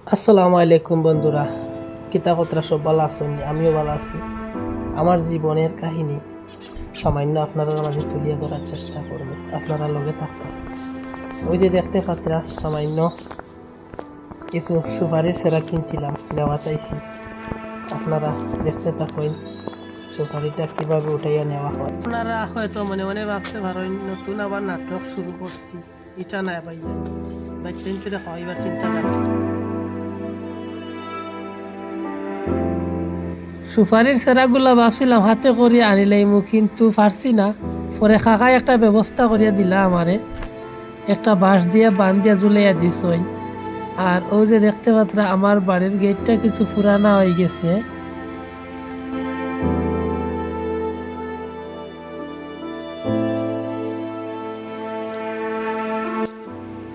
আসসালামু আলাইকুম বন্ধুরা, কিতা কতরা সব ভালো আছেন? আমিও ভালো আছি। আমার জীবনের কাহিনী সামান্য আপনারা মাঝে তুলিয়ে ধরার চেষ্টা করবো, আপনারা লগে থাকুন। ওই যে দেখতে পাত্রা সামান্য কিছু সুপারির সেরা কিনছিলাম, নেওয়া চাইছি। আপনারা দেখতে থাকুন সুপারিটা কিভাবে উঠাইয়া নেওয়া হয়। আপনারা হয়তো মনে মনে ভাবতে পারেন নতুন আবার নাটক শুরু করছি, এটা না ভাইয়া চিন্তা দেখো, এবার চিন্তা করো। সুপারির সেরাগুলা ভাবছিলাম হাতে করিয়া আনিলাইমু, কিন্তু পারছি না। পরে কাকাই একটা ব্যবস্থা করিয়া দিলা আমারে, একটা বাঁশ দিয়া বান দিয়া ঝুলাইয়া দিছই। আর ও যে দেখতে পাত্রা আমার বাড়ির গেটটা কিছু পুরানা হয়ে গেছে।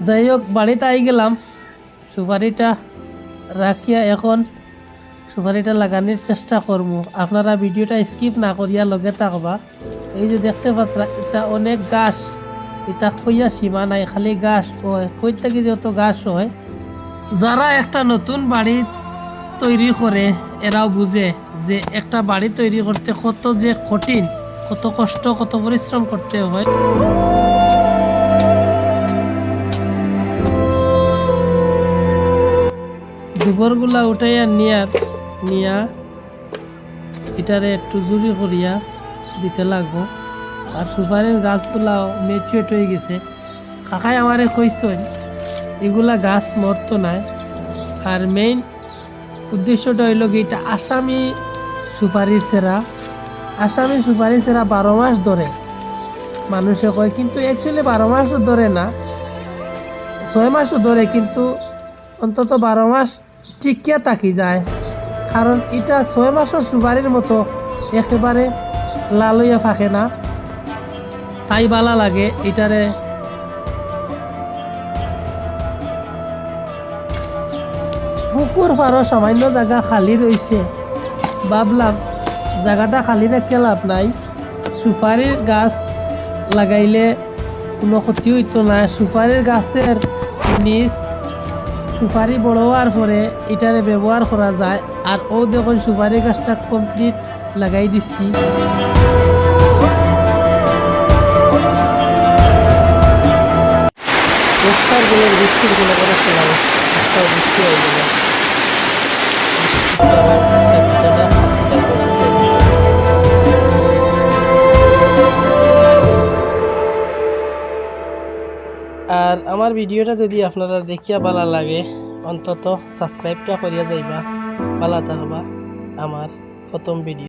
যাই হোক, বাড়িতে আই গেলাম, সুপারিটা রাখিয়া এখন সুপারিটা লাগানোর চেষ্টা করবো। আপনারা ভিডিওটা স্কিপ না করিয়া লগে থাকবা। এই যে দেখতে পাত্রা এটা অনেক গাছ, এটা কইয়া সীমা নাই, খালি গাছ হয়। কই থেকে যত গাছ হয়, যারা একটা নতুন বাড়ি তৈরি করে এরাও বুঝে যে একটা বাড়ি তৈরি করতে কত যে কঠিন, কত কষ্ট, কত পরিশ্রম করতে হয়। গোবরগুলা উঠাইয়া নিয়া এটারে একটু জুড়ি করিয়া দিতে লাগবো। আর সুপারির গাছগুলাও মেচুয়েট হয়ে গেছে। কাকাই আমারে কইছেন এগুলা গাছ মরতো নাই। আর মেইন উদ্দেশ্যটা হইল কি, এটা আসামি সুপারির সেরা। আসামি সুপারির সেরা 12 মাস ধরে মানুষে কয়, কিন্তু অ্যাকচুয়ালি 12 মাসও ধরে না, 6 মাসও ধরে, কিন্তু অন্তত 12 মাস টিকিয়া থাকি যায়। কারণ এটা 6 মাসের সুপারির মতো একেবারে লাল হইয়া থাকে না, তাই ভালো লাগে এটারে। পুকুর পাড়ও সামান্য জায়গা খালি রয়েছে, ভাবলাম জায়গাটা খালি রেখে লাভ নাই, সুপারির গাছ লাগাইলে কোনো ক্ষতি হইতো না। সুপারির গাছের নিচ সুপারি বড় হওয়ার পরে এটারে ব্যবহার করা যায়। আর ও দেখুন সুপারি গাছটা কমপ্লিট লাগাই দিচ্ছি। বৃষ্টিগুলো করে ফেলাম, বৃষ্টি হয়ে গেল। আর আমার ভিডিওটা যদি আপনারা দেখিয়া ভালো লাগে, অন্তত সাবস্ক্রাইবটা করিয়া যাইবা, ভালো থাকবা। আমার প্রথম ভিডিও।